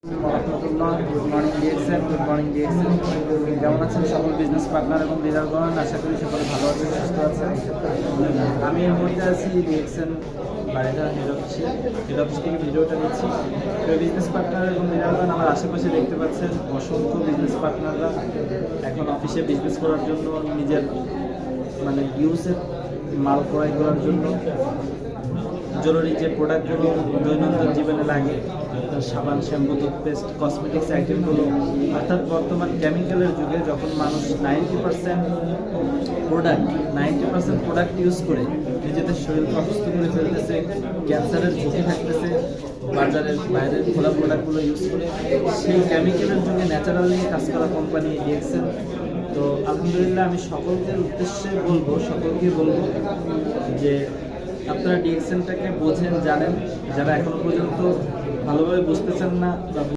রহমতুল্লাহ। Good morning DXN, good morning DXN. কেমন আছেন সকল বিজনেস পার্টনার এবং লিডারগণ? আশা করি সকলে ভালো আছেন, সুস্থ আছেন। আমি এই মুহূর্তে আছি ডিএক্সএন বাড়িধারা হেড অফিস থেকে ভিডিওটা নিচ্ছি। বিজনেস পার্টনার এবং লিডারগণ আমার আশেপাশে দেখতে পাচ্ছেন অসংখ্য বিজনেস পার্টনাররা এখন অফিসে বিজনেস করার জন্য নিজের ইউজের মাল ক্রয় করার জন্য জরুরি যে প্রোডাক্টগুলো দৈনন্দিন জীবনে লাগে, সাবান, শ্যাম্পু, টুথপেস্ট, কসমেটিক্স আইটেমগুলো, অর্থাৎ বর্তমান কেমিক্যালের যুগে যখন মানুষ 90% প্রোডাক্ট ইউজ করে নিজেদের শরীরকে অসুস্থ করে ফেলতেছে, ক্যান্সারের ঝুঁকি থাকতেছে, বাজারের বাইরের খোলা প্রোডাক্টগুলো ইউজ করে, সেই কেমিক্যালের যুগে ন্যাচারালি কাজ করা কোম্পানি ডিএক্সএন। তো আলহামদুলিল্লাহ আমি সকলকে বলবো যে আপনারা ডিএক্সএনটাকে বোঝেন, জানেন। যারা এখনো পর্যন্ত ভালোভাবে বুঝতেছেন না বা